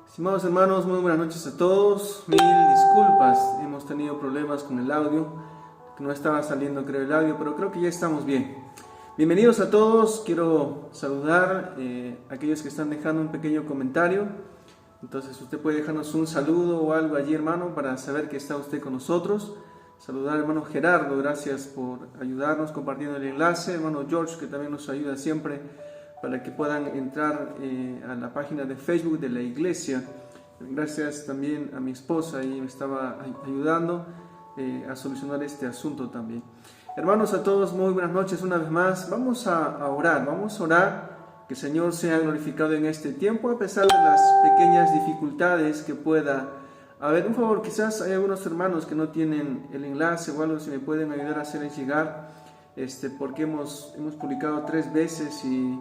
Estimados hermanos, muy buenas noches a todos. Mil disculpas, hemos tenido problemas con el audio, que no estaba saliendo creo el audio, pero creo que ya estamos bien. Bienvenidos a todos, quiero saludar a aquellos que están dejando un pequeño comentario. Entonces usted puede dejarnos un saludo o algo allí, hermano, para saber que está usted con nosotros. Saludar al hermano Gerardo, gracias por ayudarnos compartiendo el enlace. Hermano George, que también nos ayuda siempre para que puedan entrar a la página de Facebook de la iglesia. Gracias también a mi esposa, y me estaba ayudando a solucionar este asunto también. Hermanos, a todos muy buenas noches una vez más. Vamos a orar, que el Señor sea glorificado en este tiempo a pesar de las pequeñas dificultades que pueda haber. Un favor, quizás hay algunos hermanos que no tienen el enlace o algo, si me pueden ayudar a hacerles llegar, porque hemos publicado 3 veces y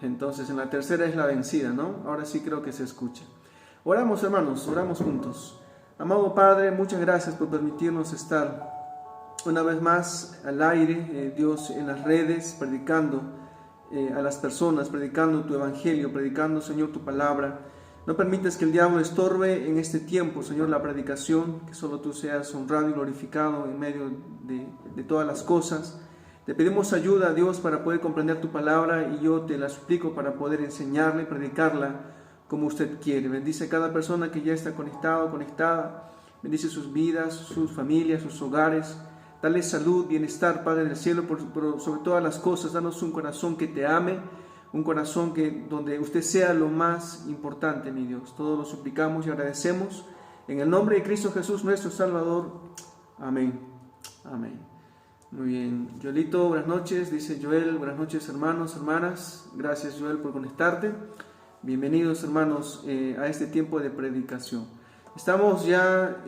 entonces en la tercera es la vencida, ¿no? Ahora sí creo que se escucha. Oramos, hermanos, oramos juntos. Amado Padre, muchas gracias por permitirnos estar una vez más al aire, Dios, en las redes, predicando a las personas, predicando tu evangelio, predicando, Señor, tu palabra. No permites que el diablo estorbe en este tiempo, Señor, la predicación, que solo tú seas honrado y glorificado en medio de todas las cosas. Te pedimos ayuda, Dios, para poder comprender tu palabra, y yo te la suplico para poder enseñarla y predicarla como usted quiere. Bendice a cada persona que ya está conectado, conectada. Bendice sus vidas, sus familias, sus hogares. Dale salud, bienestar, Padre del cielo, pero sobre todas las cosas, danos un corazón que te ame, un corazón donde usted sea lo más importante, mi Dios. Todo lo suplicamos y agradecemos en el nombre de Cristo Jesús, nuestro Salvador. Amén. Amén. Muy bien, Joelito, buenas noches, dice Joel, buenas noches hermanos, hermanas, gracias Joel por conectarte. Bienvenidos hermanos a este tiempo de predicación. Estamos ya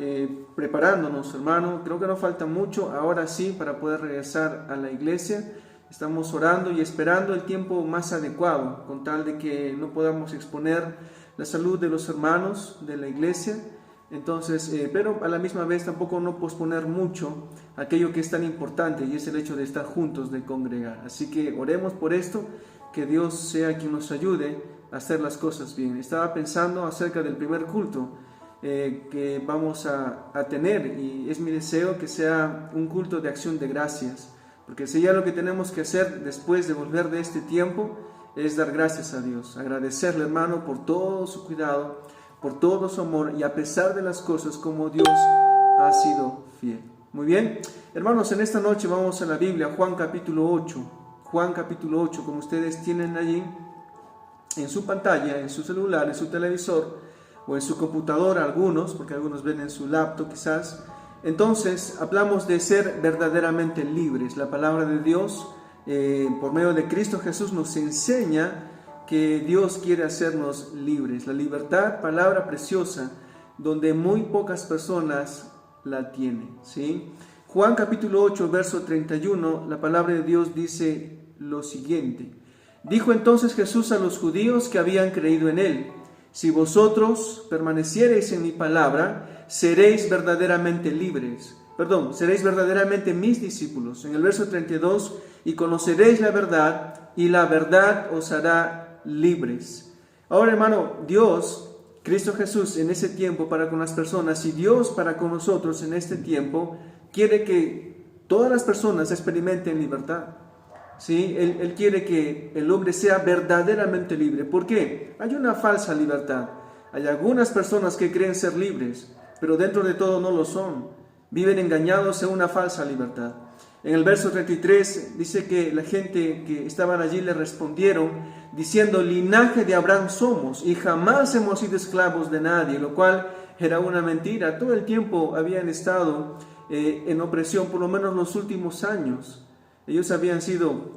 preparándonos, hermano, creo que no falta mucho, ahora sí, para poder regresar a la iglesia. Estamos orando y esperando el tiempo más adecuado, con tal de que no podamos exponer la salud de los hermanos de la iglesia. Entonces, pero a la misma vez tampoco no posponer mucho aquello que es tan importante, y es el hecho de estar juntos, de congregar. Así que oremos por esto, que Dios sea quien nos ayude a hacer las cosas bien. Estaba pensando acerca del primer culto que vamos a tener, y es mi deseo que sea un culto de acción de gracias, porque si ya lo que tenemos que hacer después de volver de este tiempo es dar gracias a Dios, agradecerle, hermano, por todo su cuidado, por todo su amor, y a pesar de las cosas, como Dios ha sido fiel. Muy bien, hermanos, en esta noche vamos a la Biblia, Juan capítulo 8. Juan capítulo 8, como ustedes tienen allí en su pantalla, en su celular, en su televisor o en su computadora, algunos, porque algunos ven en su laptop quizás. Entonces, hablamos de ser verdaderamente libres. La palabra de Dios, por medio de Cristo Jesús, nos enseña que Dios quiere hacernos libres. La libertad, palabra preciosa, donde muy pocas personas la tienen, ¿sí? Juan capítulo 8, verso 31, la palabra de Dios dice lo siguiente: dijo entonces Jesús a los judíos que habían creído en él: si vosotros permaneciereis en mi palabra, seréis verdaderamente libres. Seréis verdaderamente mis discípulos. En el verso 32, y conoceréis la verdad, y la verdad os hará libres. Ahora, hermano, Dios, Cristo Jesús en ese tiempo para con las personas, y Dios para con nosotros en este tiempo, quiere que todas las personas experimenten libertad. ¿sí? Él quiere que el hombre sea verdaderamente libre. ¿Por qué? Hay una falsa libertad. Hay algunas personas que creen ser libres, pero dentro de todo no lo son. Viven engañados en una falsa libertad. En el verso 33 dice que la gente que estaban allí le respondieron diciendo: linaje de Abraham somos y jamás hemos sido esclavos de nadie, lo cual era una mentira. Todo el tiempo habían estado en opresión, por lo menos los últimos años. Ellos habían sido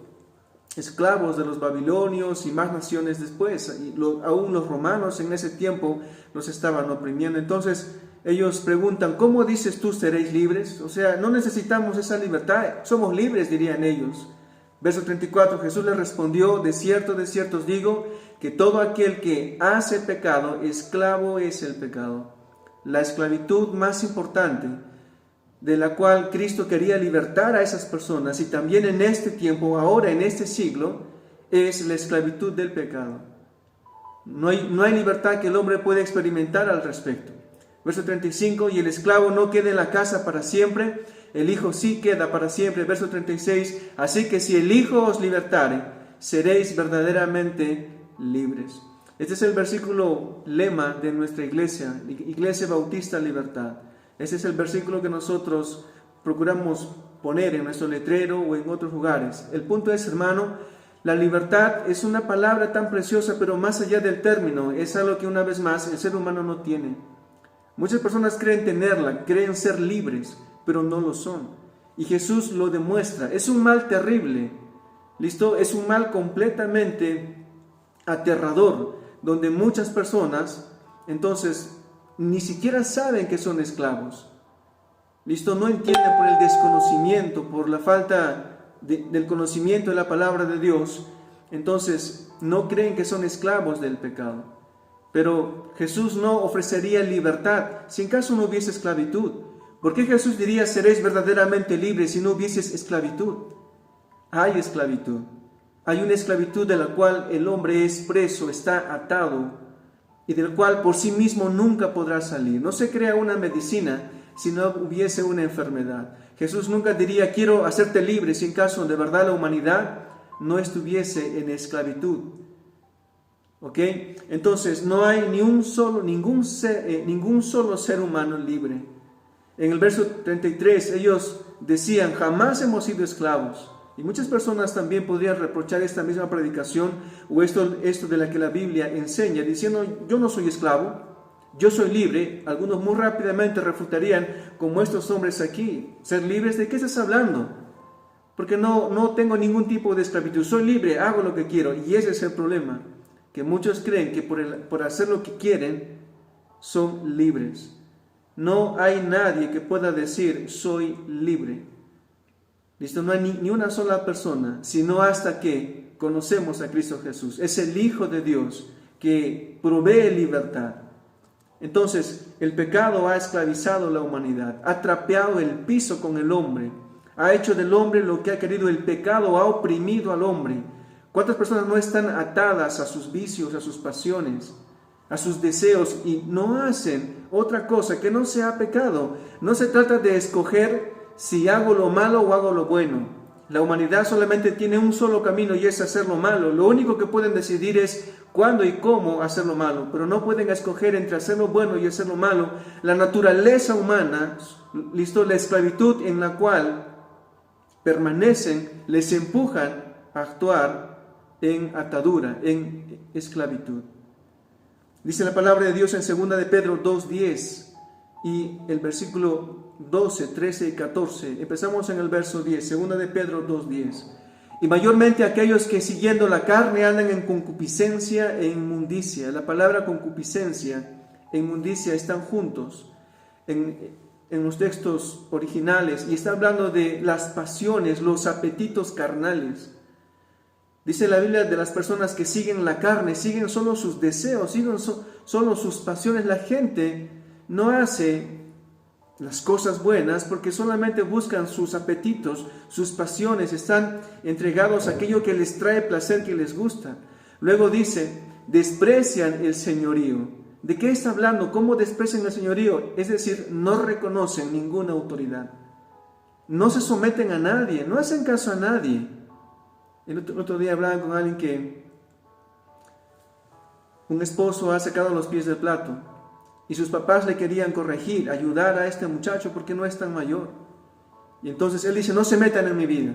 esclavos de los babilonios y más naciones después, y aún los romanos en ese tiempo los estaban oprimiendo. Entonces ellos preguntan: ¿cómo dices tú seréis libres? O sea, no necesitamos esa libertad, somos libres, dirían ellos. Verso 34, Jesús les respondió: de cierto os digo, que todo aquel que hace pecado, esclavo es el pecado. La esclavitud más importante de la cual Cristo quería libertar a esas personas, y también en este tiempo, ahora en este siglo, es la esclavitud del pecado. No hay libertad que el hombre pueda experimentar al respecto. Verso 35, y el esclavo no queda en la casa para siempre, el Hijo sí queda para siempre. Verso 36, así que si el Hijo os libertare, seréis verdaderamente libres. Este es el versículo lema de nuestra iglesia, Iglesia Bautista Libertad. Ese es el versículo que nosotros procuramos poner en nuestro letrero o en otros lugares. El punto es, hermano, la libertad es una palabra tan preciosa, pero más allá del término, es algo que una vez más el ser humano no tiene. Muchas personas creen tenerla, creen ser libres, pero no lo son. Y Jesús lo demuestra. Es un mal terrible, ¿listo? Es un mal completamente aterrador, donde muchas personas, entonces, ni siquiera saben que son esclavos. ¿Listo? No entienden por el desconocimiento, por la falta del conocimiento de la palabra de Dios. Entonces, no creen que son esclavos del pecado. Pero Jesús no ofrecería libertad si en caso no hubiese esclavitud. ¿Por qué Jesús diría: seréis verdaderamente libres si no hubiese esclavitud? Hay esclavitud. Hay una esclavitud de la cual el hombre es preso, está atado, y del cual por sí mismo nunca podrá salir. No se crea una medicina si no hubiese una enfermedad. Jesús nunca diría: quiero hacerte libre, si en caso de verdad la humanidad no estuviese en esclavitud. ¿Ok? Entonces no hay ningún solo ser humano libre. En el verso 33 ellos decían: jamás hemos sido esclavos. Y muchas personas también podrían reprochar esta misma predicación o esto de la que la Biblia enseña, diciendo: yo no soy esclavo, yo soy libre. Algunos muy rápidamente refutarían, como estos hombres aquí: ¿ser libres? ¿De qué estás hablando? Porque no tengo ningún tipo de esclavitud, soy libre, hago lo que quiero. Y ese es el problema, que muchos creen que por hacer lo que quieren son libres. No hay nadie que pueda decir: soy libre. ¿Listo? No hay ni una sola persona, sino hasta que conocemos a Cristo Jesús. Es el Hijo de Dios que provee libertad. Entonces, el pecado ha esclavizado la humanidad, ha trapeado el piso con el hombre, ha hecho del hombre lo que ha querido. El pecado ha oprimido al hombre. ¿Cuántas personas no están atadas a sus vicios, a sus pasiones, a sus deseos, y no hacen otra cosa que no sea pecado? No se trata de escoger si hago lo malo o hago lo bueno. La humanidad solamente tiene un solo camino, y es hacer lo malo. Lo único que pueden decidir es cuándo y cómo hacer lo malo, pero no pueden escoger entre hacer lo bueno y hacer lo malo. La naturaleza humana, ¿listo?, la esclavitud en la cual permanecen, les empujan a actuar en atadura, en esclavitud. Dice la palabra de Dios en 2 de Pedro 2:10 y el versículo 12, 13 y 14. Empezamos en el verso 10, 2 de Pedro 2:10. Y mayormente aquellos que siguiendo la carne andan en concupiscencia e inmundicia. La palabra concupiscencia e inmundicia están juntos en los textos originales, y está hablando de las pasiones, los apetitos carnales. Dice la Biblia de las personas que siguen la carne, siguen solo sus deseos, siguen solo sus pasiones. La gente no hace las cosas buenas porque solamente buscan sus apetitos, sus pasiones, están entregados a aquello que les trae placer, que les gusta. Luego dice, desprecian el señorío. ¿De qué está hablando? ¿Cómo desprecian el señorío? Es decir, no reconocen ninguna autoridad. No se someten a nadie, no hacen caso a nadie. El otro día hablaba con alguien que un esposo ha sacado los pies del plato y sus papás le querían corregir, ayudar a este muchacho porque no es tan mayor. Y entonces él dice, no se metan en mi vida.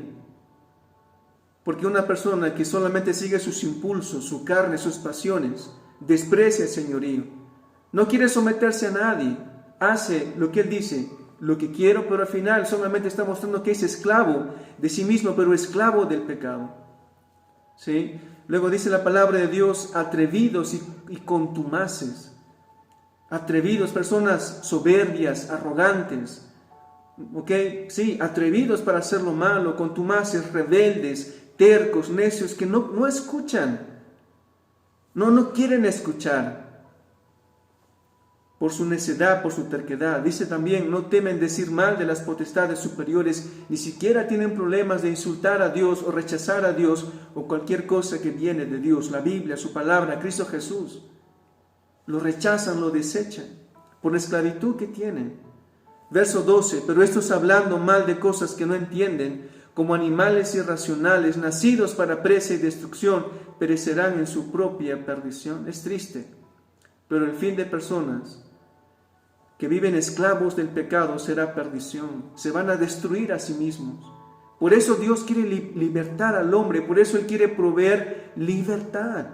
Porque una persona que solamente sigue sus impulsos, su carne, sus pasiones, desprecia el señorío. No quiere someterse a nadie. Hace lo que él dice, lo que quiero, pero al final solamente está mostrando que es esclavo de sí mismo, pero esclavo del pecado. ¿Sí? Luego dice la palabra de Dios, atrevidos y contumaces. Atrevidos, personas soberbias, arrogantes. ¿Ok? Sí, atrevidos para hacer lo malo, contumaces, rebeldes, tercos, necios, que no escuchan. No quieren escuchar. Por su necedad, por su terquedad. Dice también, no temen decir mal de las potestades superiores, ni siquiera tienen problemas de insultar a Dios o rechazar a Dios o cualquier cosa que viene de Dios, la Biblia, su palabra, Cristo Jesús. Lo rechazan, lo desechan, por la esclavitud que tienen. Verso 12, pero estos hablando mal de cosas que no entienden, como animales irracionales, nacidos para presa y destrucción, perecerán en su propia perdición. Es triste, pero el fin de personas que viven esclavos del pecado será perdición. Se van a destruir a sí mismos. Por eso Dios quiere libertar al hombre, por eso Él quiere proveer libertad.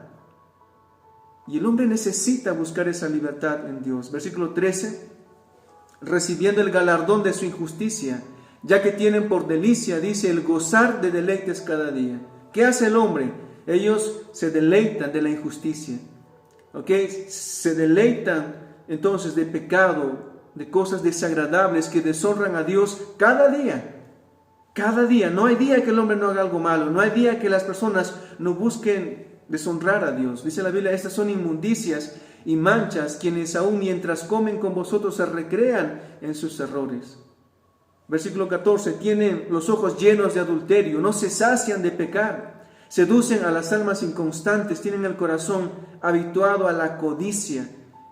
Y el hombre necesita buscar esa libertad en Dios. Versículo 13, recibiendo el galardón de su injusticia, ya que tienen por delicia, dice, el gozar de deleites cada día. ¿Qué hace el hombre? Ellos se deleitan de la injusticia. ¿Ok? Se deleitan entonces de pecado, de cosas desagradables que deshonran a Dios cada día. Cada día. No hay día que el hombre no haga algo malo. No hay día que las personas no busquen deshonrar a Dios. Dice la Biblia, estas son inmundicias y manchas, quienes aún mientras comen con vosotros se recrean en sus errores. Versículo 14, tienen los ojos llenos de adulterio, no se sacian de pecar, seducen a las almas inconstantes, tienen el corazón habituado a la codicia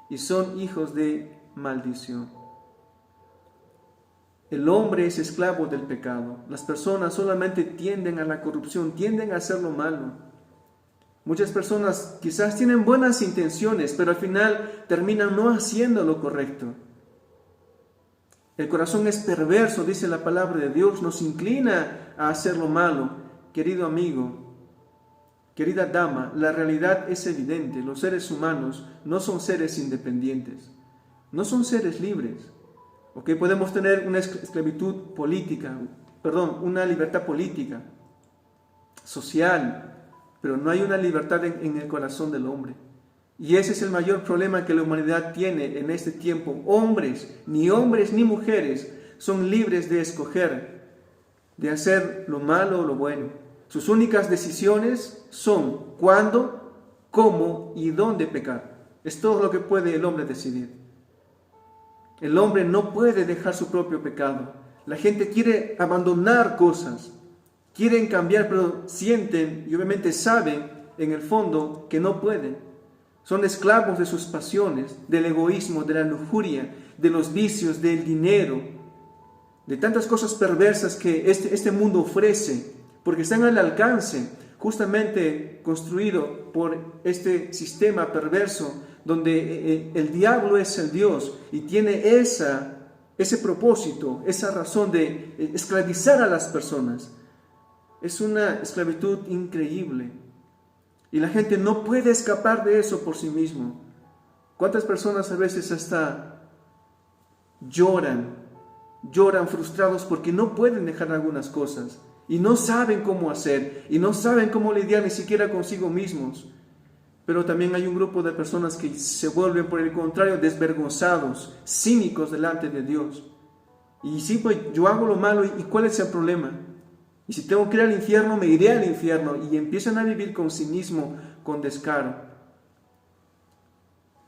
y son hijos de maldición. El hombre es esclavo del pecado. Las personas solamente tienden a la corrupción, tienden a hacer lo malo. Muchas personas quizás tienen buenas intenciones, pero al final terminan no haciendo lo correcto. El corazón es perverso, dice la palabra de Dios, nos inclina a hacer lo malo. Querido amigo, querida dama, la realidad es evidente. Los seres humanos no son seres independientes, no son seres libres. ¿Ok? Podemos tener una esclavitud política, una libertad política, social, pero no hay una libertad en el corazón del hombre. Y ese es el mayor problema que la humanidad tiene en este tiempo. Ni hombres ni mujeres son libres de escoger, de hacer lo malo o lo bueno. Sus únicas decisiones son cuándo, cómo y dónde pecar. Es todo lo que puede el hombre decidir. El hombre no puede dejar su propio pecado. La gente quiere abandonar cosas, quieren cambiar, pero sienten y obviamente saben en el fondo que no pueden. Son esclavos de sus pasiones, del egoísmo, de la lujuria, de los vicios, del dinero, de tantas cosas perversas que este mundo ofrece, porque están al alcance, justamente construido por este sistema perverso, donde el diablo es el Dios y tiene ese propósito, esa razón de esclavizar a las personas. Es una esclavitud increíble. Y la gente no puede escapar de eso por sí mismo. ¿Cuántas personas a veces hasta lloran frustrados porque no pueden dejar algunas cosas y no saben cómo hacer y no saben cómo lidiar ni siquiera consigo mismos? Pero también hay un grupo de personas que se vuelven, por el contrario, desvergonzados, cínicos delante de Dios. Y sí, pues yo hago lo malo, ¿y cuál es el problema? Y si tengo que ir al infierno, me iré al infierno. Y empiezan a vivir con cinismo, con descaro.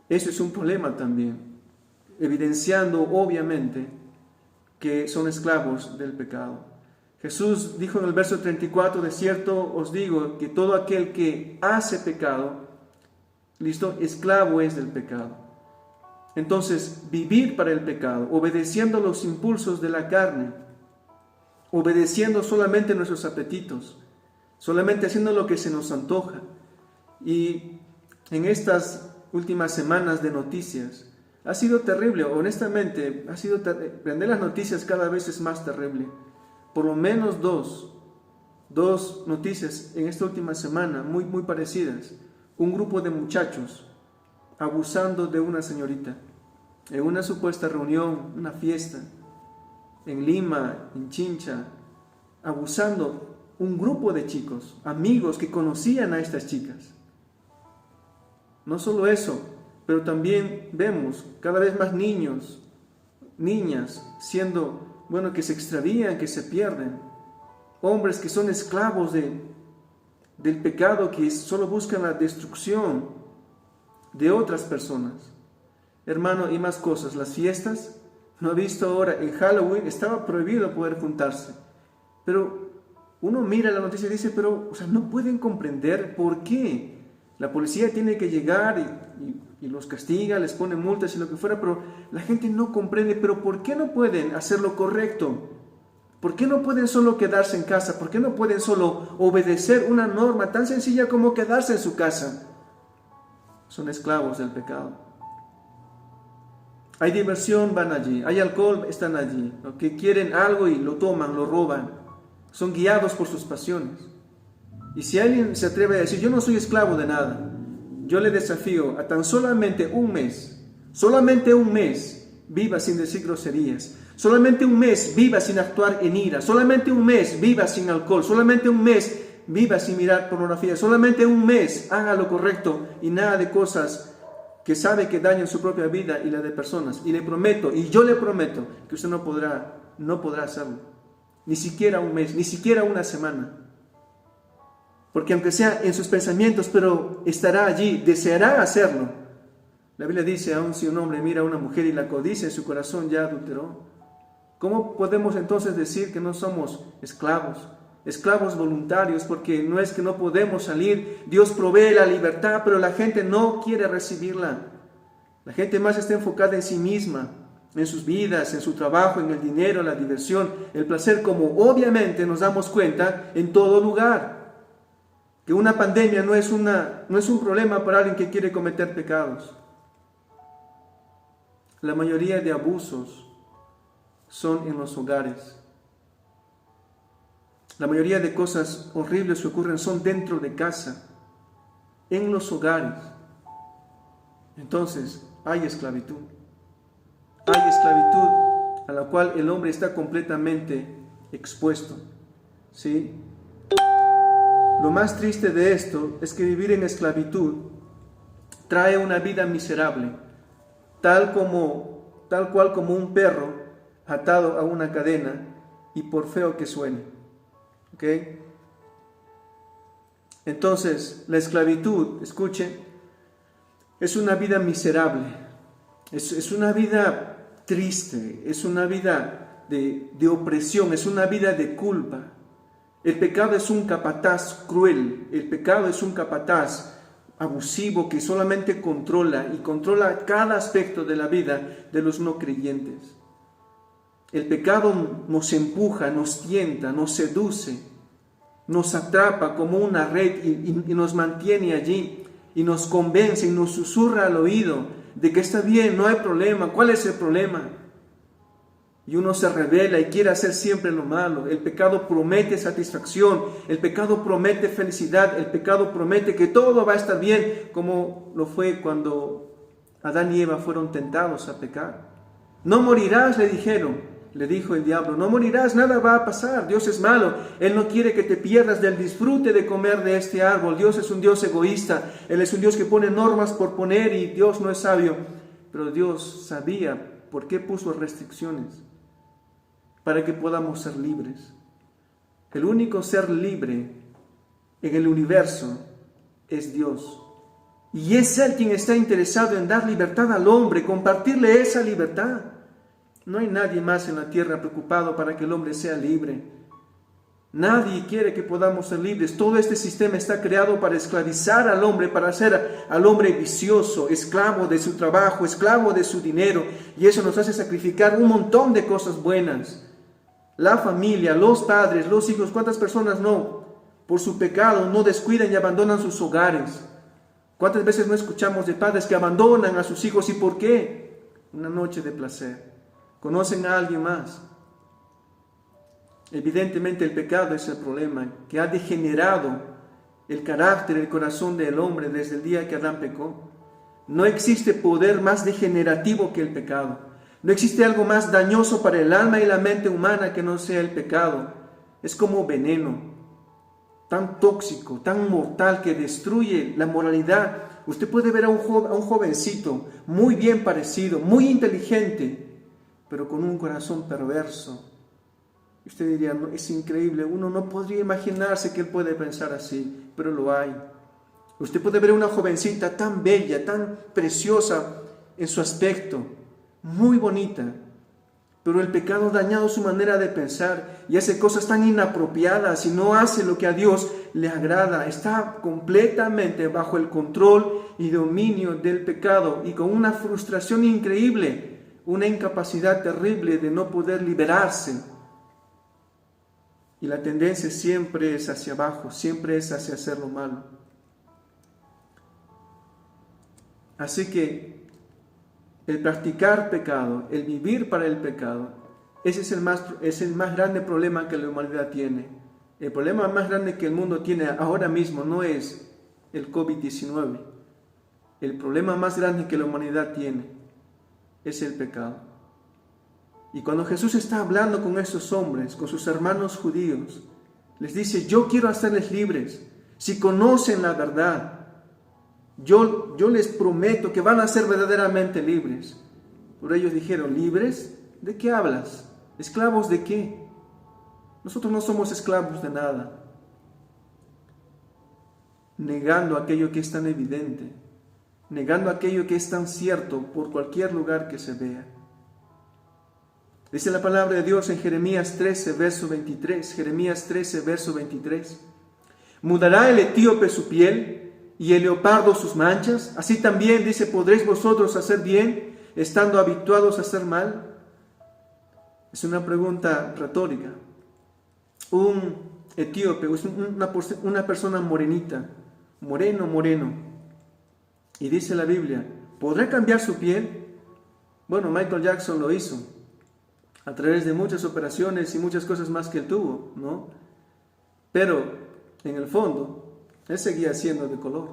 Eso es un problema también, evidenciando obviamente que son esclavos del pecado. Jesús dijo en el verso 34, de cierto os digo que todo aquel que hace pecado, esclavo es del pecado. Entonces, vivir para el pecado, obedeciendo los impulsos de la carne, obedeciendo solamente nuestros apetitos, solamente haciendo lo que se nos antoja. Y en estas últimas semanas de noticias, ha sido terrible, honestamente, prender las noticias cada vez es más terrible. Por lo menos dos noticias en esta última semana muy parecidas. Un grupo de muchachos abusando de una señorita en una supuesta reunión, una fiesta, en Lima, en Chincha, abusando un grupo de chicos, amigos que conocían a estas chicas. No solo eso, pero también vemos cada vez más niños, niñas, que se extravían, que se pierden. Hombres que son esclavos del pecado, que solo buscan la destrucción de otras personas. Hermano, y más cosas. Las fiestas, no he visto ahora, en Halloween estaba prohibido poder juntarse. Pero uno mira la noticia y dice, no pueden comprender por qué. La policía tiene que llegar y los castiga, les pone multas y lo que fuera, pero la gente no comprende. Pero ¿por qué no pueden hacer lo correcto? ¿Por qué no pueden solo quedarse en casa? ¿Por qué no pueden solo obedecer una norma tan sencilla como quedarse en su casa? Son esclavos del pecado. Hay diversión, van allí. Hay alcohol, están allí. Que quieren algo y lo toman, lo roban. Son guiados por sus pasiones. Y si alguien se atreve a decir, yo no soy esclavo de nada, yo le desafío a tan solamente un mes, viva sin decir groserías, solamente un mes viva sin actuar en ira, solamente un mes viva sin alcohol, solamente un mes viva sin mirar pornografía, solamente un mes haga lo correcto y nada de cosas que sabe que dañan su propia vida y la de personas. Y yo le prometo que usted no podrá hacerlo, ni siquiera un mes, ni siquiera una semana. Porque aunque sea en sus pensamientos, pero estará allí, deseará hacerlo. La Biblia dice, aun si un hombre mira a una mujer y la codicia en su corazón, ya adulteró. ¿Cómo podemos entonces decir que no somos esclavos voluntarios? Porque no es que no podemos salir, Dios provee la libertad, pero la gente no quiere recibirla. La gente más está enfocada en sí misma, en sus vidas, en su trabajo, en el dinero, la diversión, el placer, como obviamente nos damos cuenta en todo lugar. Que una pandemia no es un problema para alguien que quiere cometer pecados. La mayoría de abusos son en los hogares. La mayoría de cosas horribles que ocurren son dentro de casa, en los hogares. Entonces, hay esclavitud. Hay esclavitud a la cual el hombre está completamente expuesto. ¿Sí? Lo más triste de esto es que vivir en esclavitud trae una vida miserable, tal cual como un perro atado a una cadena y por feo que suene. ¿Ok? Entonces, la esclavitud, escuchen, es una vida miserable, es una vida triste, es una vida de opresión, es una vida de culpa. El pecado es un capataz cruel, el pecado es un capataz abusivo que solamente controla cada aspecto de la vida de los no creyentes. El pecado nos empuja, nos tienta, nos seduce, nos atrapa como una red y nos mantiene allí y nos convence y nos susurra al oído de que está bien, no hay problema. ¿Cuál es el problema? Y uno se rebela y quiere hacer siempre lo malo. El pecado promete satisfacción, el pecado promete felicidad, el pecado promete que todo va a estar bien, como lo fue cuando Adán y Eva fueron tentados a pecar. No morirás, le dijo el diablo, no morirás, nada va a pasar. Dios es malo, Él no quiere que te pierdas del disfrute de comer de este árbol. Dios es un Dios egoísta, Él es un Dios que pone normas por poner y Dios no es sabio. Pero Dios sabía por qué puso restricciones. Para que podamos ser libres. El único ser libre en el universo es Dios. Y es Él quien está interesado en dar libertad al hombre, compartirle esa libertad. No hay nadie más en la tierra preocupado para que el hombre sea libre. Nadie quiere que podamos ser libres. Todo este sistema está creado para esclavizar al hombre, para hacer al hombre vicioso, esclavo de su trabajo, esclavo de su dinero. Y eso nos hace sacrificar un montón de cosas buenas. La familia, los padres, los hijos, ¿cuántas personas no por su pecado no descuidan y abandonan sus hogares. ¿Cuántas veces no escuchamos de padres que abandonan a sus hijos? ¿Y por qué? Una noche de placer. ¿Conocen a alguien más? Evidentemente el pecado es el problema que ha degenerado el carácter, el corazón del hombre desde el día que Adán pecó. No existe poder más degenerativo que el pecado. No existe algo más dañoso para el alma y la mente humana que no sea el pecado. Es como veneno, tan tóxico, tan mortal que destruye la moralidad. Usted puede ver a un jovencito muy bien parecido, muy inteligente, pero con un corazón perverso. Usted diría, no, es increíble, uno no podría imaginarse que él puede pensar así, pero lo hay. Usted puede ver a una jovencita tan bella, tan preciosa en su aspecto, muy bonita, pero el pecado ha dañado su manera de pensar y hace cosas tan inapropiadas y no hace lo que a Dios le agrada. Está completamente bajo el control y dominio del pecado y con una frustración increíble, una incapacidad terrible de no poder liberarse. Y la tendencia siempre es hacia abajo, siempre es hacia hacer lo malo. Así que el practicar pecado, el vivir para el pecado, ese es el más grande problema que la humanidad tiene. El problema más grande que el mundo tiene ahora mismo no es el COVID-19. El problema más grande que la humanidad tiene es el pecado. Y cuando Jesús está hablando con esos hombres, con sus hermanos judíos, les dice, yo quiero hacerles libres. Si conocen la verdad, yo les prometo que van a ser verdaderamente libres. Pero ellos dijeron, ¿libres? ¿De qué hablas? ¿Esclavos de qué? Nosotros no somos esclavos de nada. Negando aquello que es tan evidente, negando aquello que es tan cierto por cualquier lugar que se vea. Dice la palabra de Dios en Jeremías 13, verso 23. Jeremías 13, verso 23. ¿Mudará el etíope su piel y el leopardo sus manchas? Así también, dice, ¿podréis vosotros hacer bien, estando habituados a hacer mal? Es una pregunta retórica. Un etíope, una persona morenita, moreno. Y dice la Biblia, ¿podrá cambiar su piel? Bueno, Michael Jackson lo hizo a través de muchas operaciones y muchas cosas más que él tuvo, ¿no? Pero, en el fondo, él seguía siendo de color.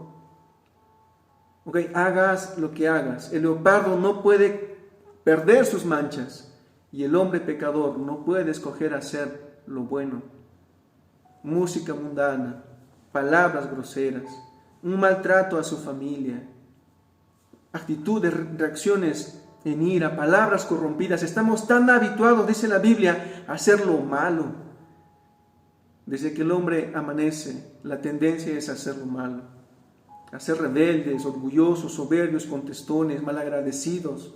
Ok, hagas lo que hagas. El leopardo no puede perder sus manchas y el hombre pecador no puede escoger hacer lo bueno. Música mundana, palabras groseras, un maltrato a su familia, actitudes, reacciones en ira, palabras corrompidas. Estamos tan habituados, dice la Biblia, a hacer lo malo. Desde que el hombre amanece, la tendencia es hacer lo malo, a ser rebeldes, orgullosos, soberbios, contestones, malagradecidos,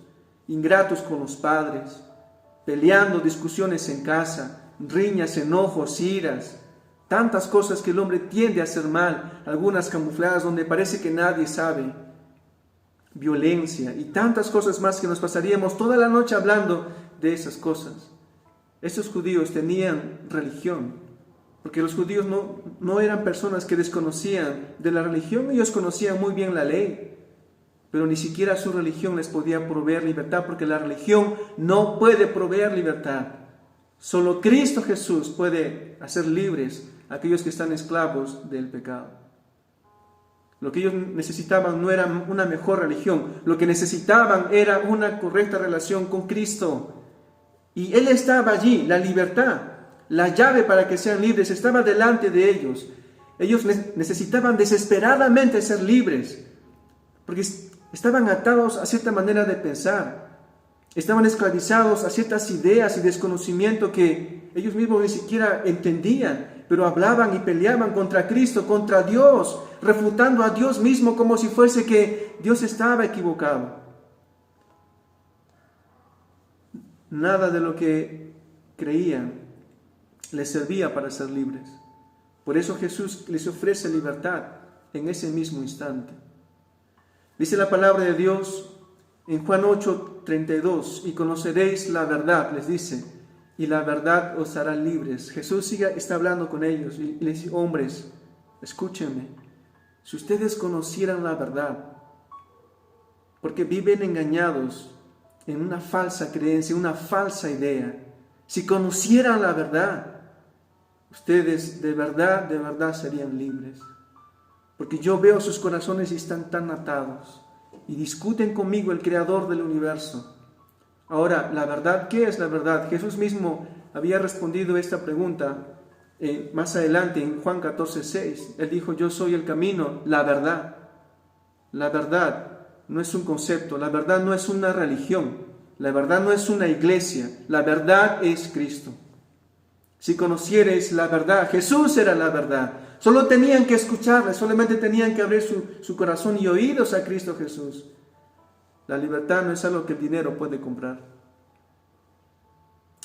ingratos con los padres, peleando, discusiones en casa, riñas, enojos, iras, tantas cosas que el hombre tiende a hacer mal, algunas camufladas donde parece que nadie sabe, violencia y tantas cosas más que nos pasaríamos toda la noche hablando de esas cosas. Estos judíos tenían religión, porque los judíos no eran personas que desconocían de la religión. Ellos conocían muy bien la ley, pero ni siquiera su religión les podía proveer libertad, porque la religión no puede proveer libertad. Solo Cristo Jesús puede hacer libres a aquellos que están esclavos del pecado. Lo que ellos necesitaban no era una mejor religión, lo que necesitaban era una correcta relación con Cristo. Y Él estaba allí, la libertad, la llave para que sean libres, estaba delante de ellos. Ellos necesitaban desesperadamente ser libres, porque estaban atados a cierta manera de pensar, estaban esclavizados a ciertas ideas y desconocimiento que ellos mismos ni siquiera entendían, pero hablaban y peleaban contra Cristo, contra Dios, refutando a Dios mismo como si fuese que Dios estaba equivocado. Nada de lo que creían les servía para ser libres. Por eso Jesús les ofrece libertad en ese mismo instante. Dice la palabra de Dios en Juan 8:32, y conoceréis la verdad, les dice, y la verdad os hará libres. Jesús está hablando con ellos y les dice, hombres, escúchenme, si ustedes conocieran la verdad, porque viven engañados en una falsa creencia, una falsa idea, si conocieran la verdad, ustedes de verdad serían libres. Porque yo veo sus corazones y están tan atados y discuten conmigo el creador del universo. Ahora, ¿la verdad qué es la verdad? Jesús mismo había respondido esta pregunta más adelante en Juan 14:6. Él dijo, yo soy el camino, la verdad. La verdad no es un concepto, la verdad no es una religión, la verdad no es una iglesia, la verdad es Cristo. Si conocierais la verdad, Jesús era la verdad. Solo tenían que escucharle, solamente tenían que abrir su corazón y oídos a Cristo Jesús. La libertad no es algo que el dinero puede comprar.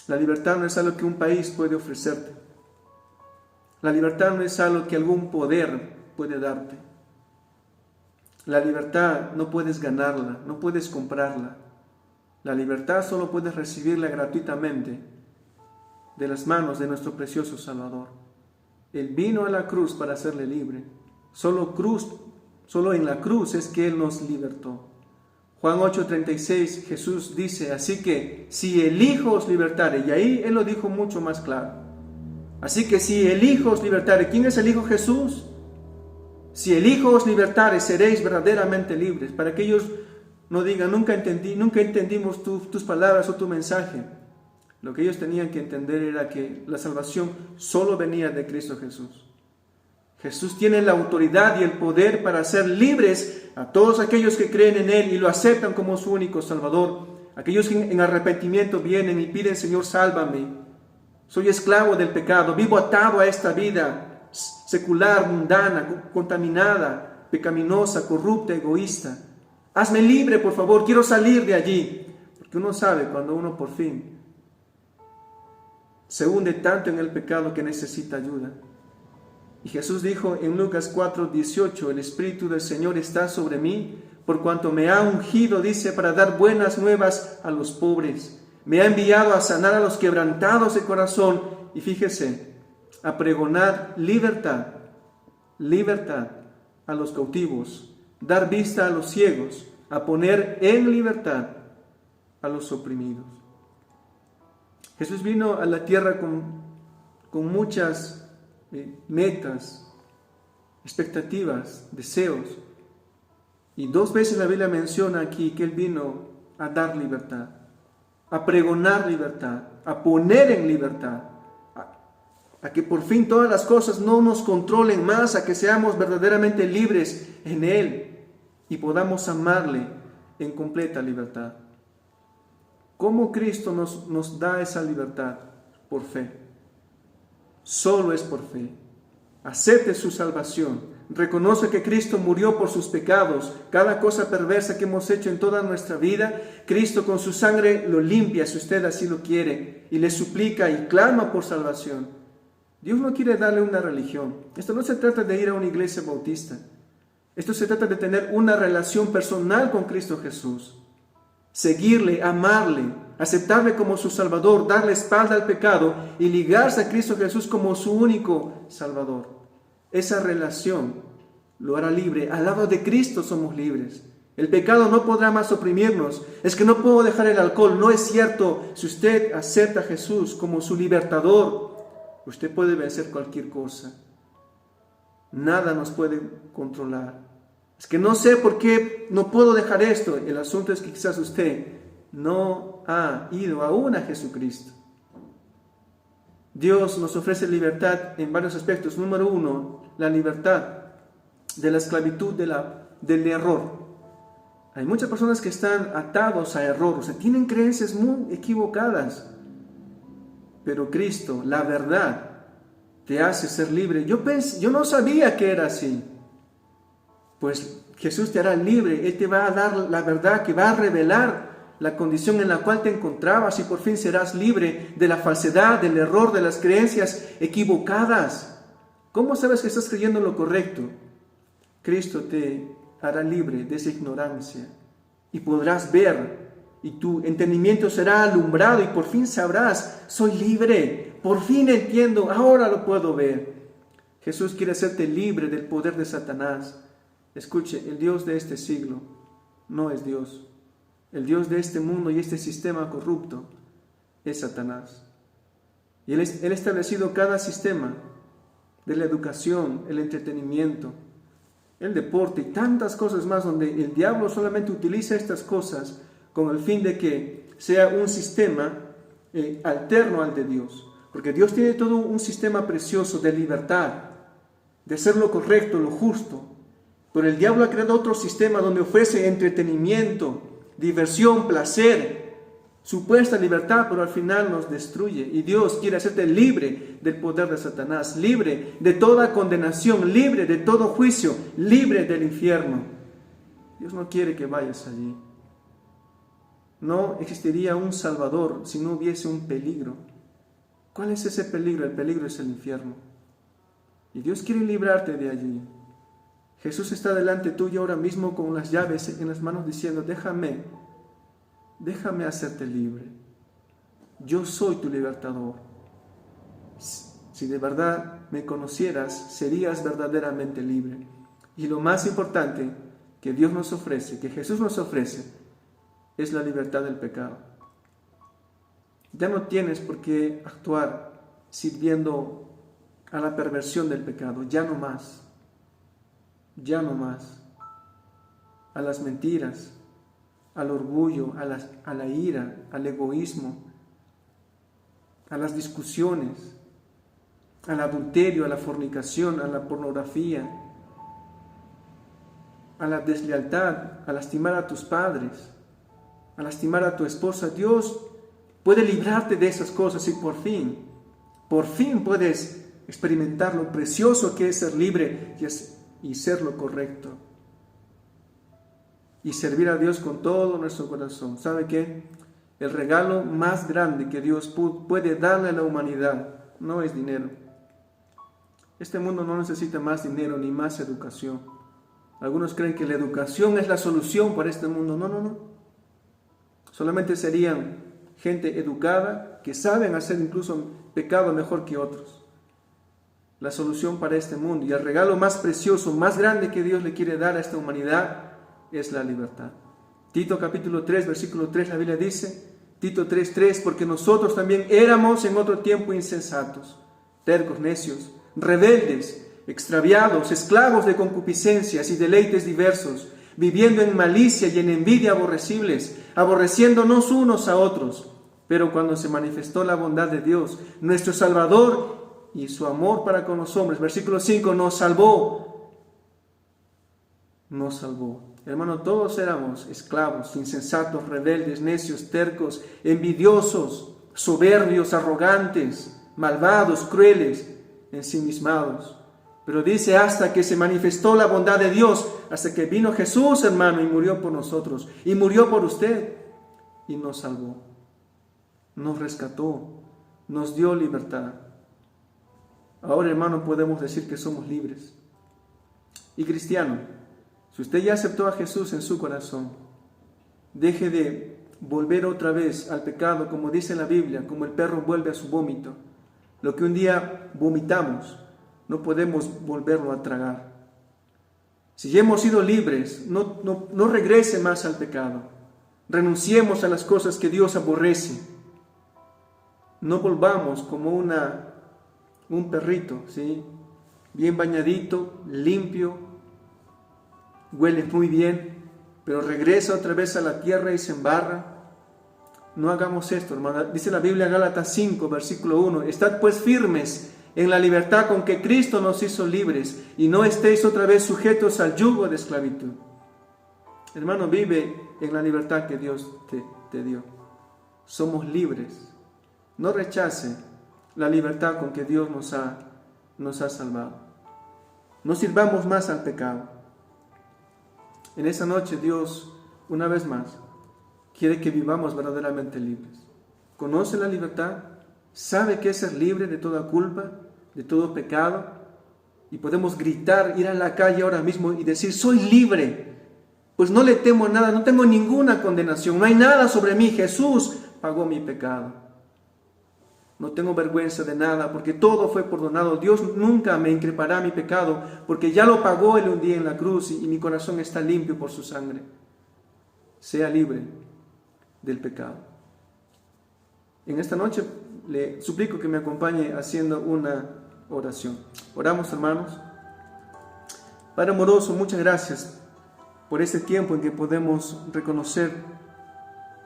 La libertad no es algo que un país puede ofrecerte. La libertad no es algo que algún poder puede darte. La libertad no puedes ganarla, no puedes comprarla. La libertad solo puedes recibirla gratuitamente de las manos de nuestro precioso Salvador. Él vino a la cruz para hacerle libre. Solo en la cruz es que Él nos libertó. Juan 8:36, Jesús dice, así que si el Hijo os libertare, y ahí Él lo dijo mucho más claro. Así que si el Hijo os libertare, ¿quién es el Hijo? Jesús. Si el Hijo os libertare, seréis verdaderamente libres. Para que ellos no digan, nunca entendimos tus palabras o tu mensaje. Lo que ellos tenían que entender era que la salvación solo venía de Cristo Jesús. Jesús tiene la autoridad y el poder para hacer libres a todos aquellos que creen en Él y lo aceptan como su único Salvador. Aquellos que en arrepentimiento vienen y piden, Señor, sálvame. Soy esclavo del pecado, vivo atado a esta vida secular, mundana, contaminada, pecaminosa, corrupta, egoísta. Hazme libre, por favor, quiero salir de allí. Porque uno sabe cuando uno por fin se hunde tanto en el pecado que necesita ayuda. Y Jesús dijo en Lucas 4:18, el Espíritu del Señor está sobre mí, por cuanto me ha ungido, dice, para dar buenas nuevas a los pobres. Me ha enviado a sanar a los quebrantados de corazón. Y fíjese, a pregonar libertad a los cautivos, dar vista a los ciegos, a poner en libertad a los oprimidos. Jesús vino a la tierra con muchas metas, expectativas, deseos. Y 2 veces la Biblia menciona aquí que Él vino a dar libertad, a pregonar libertad, a poner en libertad, a que por fin todas las cosas no nos controlen más, a que seamos verdaderamente libres en Él y podamos amarle en completa libertad. ¿Cómo Cristo nos da esa libertad? Por fe. Solo es por fe. Acepte su salvación. Reconoce que Cristo murió por sus pecados. Cada cosa perversa que hemos hecho en toda nuestra vida, Cristo con su sangre lo limpia si usted así lo quiere. Y le suplica y clama por salvación. Dios no quiere darle una religión. Esto no se trata de ir a una iglesia bautista. Esto se trata de tener una relación personal con Cristo Jesús. Seguirle, amarle, aceptarle como su Salvador, darle espalda al pecado y ligarse a Cristo Jesús como su único Salvador. Esa relación lo hará libre. Al lado de Cristo somos libres. El pecado no podrá más oprimirnos. Es que no puedo dejar el alcohol. No es cierto. Si usted acepta a Jesús como su libertador, usted puede vencer cualquier cosa. Nada nos puede controlar. Es que no sé por qué no puedo dejar esto. El asunto es que quizás usted no ha ido aún a Jesucristo. Dios nos ofrece libertad en varios aspectos. Número 1, la libertad de la esclavitud del error. Hay muchas personas que están atados a error, o sea, tienen creencias muy equivocadas. Pero Cristo, la verdad, te hace ser libre. Yo no sabía que era así. Pues Jesús te hará libre. Él te va a dar la verdad que va a revelar la condición en la cual te encontrabas y por fin serás libre de la falsedad, del error, de las creencias equivocadas. ¿Cómo sabes que estás creyendo lo correcto? Cristo te hará libre de esa ignorancia y podrás ver y tu entendimiento será alumbrado y por fin sabrás, soy libre, por fin entiendo, ahora lo puedo ver. Jesús quiere hacerte libre del poder de Satanás. Escuche, el Dios de este siglo no es Dios. El Dios de este mundo y este sistema corrupto es Satanás. Y Él ha establecido cada sistema de la educación, el entretenimiento, el deporte y tantas cosas más, donde el diablo solamente utiliza estas cosas con el fin de que sea un sistema alterno al de Dios. Porque Dios tiene todo un sistema precioso de libertad, de hacer lo correcto, lo justo. Pero el diablo ha creado otro sistema donde ofrece entretenimiento, diversión, placer, supuesta libertad, pero al final nos destruye. Y Dios quiere hacerte libre del poder de Satanás, libre de toda condenación, libre de todo juicio, libre del infierno. Dios no quiere que vayas allí. No existiría un Salvador si no hubiese un peligro. ¿Cuál es ese peligro? El peligro es el infierno. Y Dios quiere librarte de allí. Jesús está delante tuyo ahora mismo con las llaves en las manos diciendo, déjame hacerte libre. Yo soy tu libertador. Si de verdad me conocieras, serías verdaderamente libre. Y lo más importante que Dios nos ofrece, que Jesús nos ofrece, es la libertad del pecado. Ya no tienes por qué actuar sirviendo a la perversión del pecado, ya no más, a las mentiras, al orgullo, a la ira, al egoísmo, a las discusiones, al adulterio, a la fornicación, a la pornografía, a la deslealtad, a lastimar a tus padres, a lastimar a tu esposa. Dios puede librarte de esas cosas y por fin puedes experimentar lo precioso que es ser libre y ser lo correcto. Y servir a Dios con todo nuestro corazón. ¿Sabe qué? El regalo más grande que Dios puede darle a la humanidad no es dinero. Este mundo no necesita más dinero ni más educación. Algunos creen que la educación es la solución para este mundo. No. Solamente serían gente educada que saben hacer incluso pecado mejor que otros. La solución para este mundo y el regalo más precioso, más grande que Dios le quiere dar a esta humanidad es la libertad. Tito capítulo 3, versículo 3, la Biblia dice, Tito 3:3, porque nosotros también éramos en otro tiempo insensatos, tercos, necios, rebeldes, extraviados, esclavos de concupiscencias y deleites diversos, viviendo en malicia y en envidia aborrecibles, aborreciéndonos unos a otros. Pero cuando se manifestó la bondad de Dios, nuestro Salvador, y su amor para con los hombres, versículo 5, nos salvó. Hermano, todos éramos esclavos, insensatos, rebeldes, necios, tercos, envidiosos, soberbios, arrogantes, malvados, crueles, ensimismados. Pero dice, hasta que se manifestó la bondad de Dios, hasta que vino Jesús, hermano, y murió por nosotros, y murió por usted, y nos salvó, nos rescató, nos dio libertad. Ahora, hermano, podemos decir que somos libres. Y cristiano, si usted ya aceptó a Jesús en su corazón, deje de volver otra vez al pecado, como dice la Biblia, como el perro vuelve a su vómito. Lo que un día vomitamos, no podemos volverlo a tragar. Si ya hemos sido libres, no regrese más al pecado. Renunciemos a las cosas que Dios aborrece. No volvamos como un perrito, ¿sí? Bien bañadito, limpio, huele muy bien, pero regresa otra vez a la tierra y se embarra. No hagamos esto, hermano. Dice la Biblia en Gálatas 5, versículo 1, estad pues firmes en la libertad con que Cristo nos hizo libres, y no estéis otra vez sujetos al yugo de esclavitud. Hermano, vive en la libertad que Dios te dio. Somos libres. No rechace la libertad con que Dios nos ha salvado. No sirvamos más al pecado. En esa noche Dios, una vez más, quiere que vivamos verdaderamente libres. Conoce la libertad, sabe que es ser libre de toda culpa, de todo pecado, y podemos gritar, ir a la calle ahora mismo y decir, soy libre. pues no le temo a nada, no tengo ninguna condenación, no hay nada sobre mí, Jesús pagó mi pecado. No tengo vergüenza de nada, porque todo fue perdonado. Dios nunca me increpará mi pecado, porque ya lo pagó Él un día en la cruz y mi corazón está limpio por su sangre. Sea libre del pecado. En esta noche le suplico que me acompañe haciendo una oración. Oramos, hermanos. Padre amoroso, muchas gracias por este tiempo en que podemos reconocer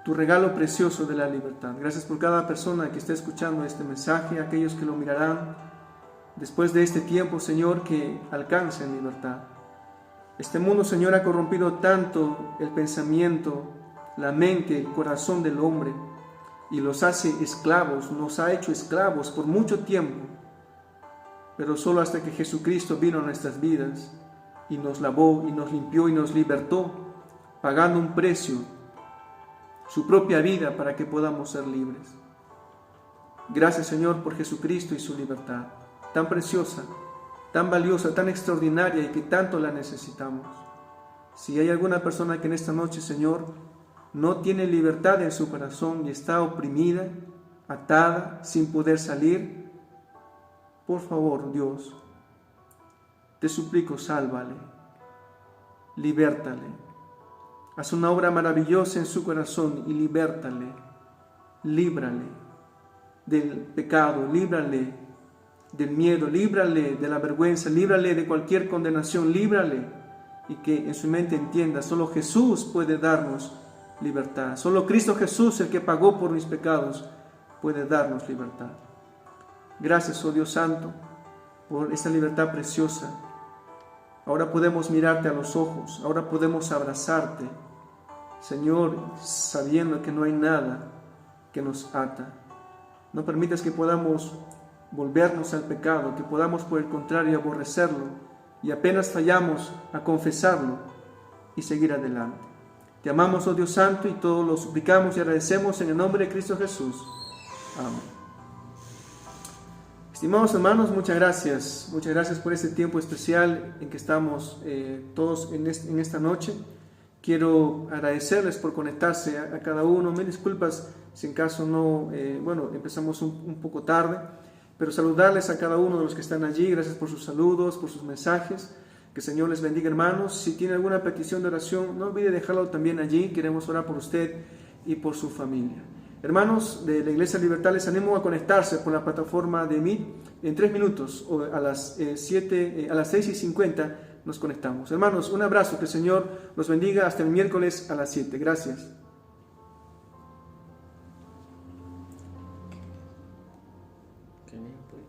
tu regalo precioso de la libertad. Gracias por cada persona que esté escuchando este mensaje, aquellos que lo mirarán después de este tiempo, Señor, que alcancen libertad. Este mundo, Señor, ha corrompido tanto el pensamiento, la mente, el corazón del hombre y los hace esclavos, nos ha hecho esclavos por mucho tiempo, pero solo hasta que Jesucristo vino a nuestras vidas y nos lavó y nos limpió y nos libertó, pagando un precio, su propia vida para que podamos ser libres. Gracias, Señor, por Jesucristo y su libertad, tan preciosa, tan valiosa, tan extraordinaria y que tanto la necesitamos. Si hay alguna persona que en esta noche, Señor, no tiene libertad en su corazón y está oprimida, atada, sin poder salir, por favor, Dios, te suplico, sálvale, libértale. Haz una obra maravillosa en su corazón y libértale, líbrale del pecado, líbrale del miedo, líbrale de la vergüenza, líbrale de cualquier condenación, líbrale, y que en su mente entienda, solo Jesús puede darnos libertad, solo Cristo Jesús, el que pagó por mis pecados, puede darnos libertad. Gracias, oh Dios Santo, por esta libertad preciosa. Ahora podemos mirarte a los ojos, ahora podemos abrazarte, Señor, sabiendo que no hay nada que nos ata. No permitas que podamos volvernos al pecado, que podamos por el contrario aborrecerlo y apenas fallamos a confesarlo y seguir adelante. Te amamos, oh Dios Santo, y todo lo suplicamos y agradecemos en el nombre de Cristo Jesús. Amén. Estimados hermanos, muchas gracias por este tiempo especial en que estamos todos en esta noche. Quiero agradecerles por conectarse a cada uno. Mil disculpas si en caso no, empezamos un poco tarde, pero saludarles a cada uno de los que están allí. Gracias por sus saludos, por sus mensajes. Que el Señor les bendiga, hermanos. Si tiene alguna petición de oración, no olvide dejarlo también allí. Queremos orar por usted y por su familia. Hermanos de la Iglesia Libertad, les animo a conectarse por la plataforma de Meet. En 3 minutos, o a las 6:50 nos conectamos. Hermanos, un abrazo, que el Señor los bendiga. Hasta el miércoles a las 7. Gracias. Okay, pues.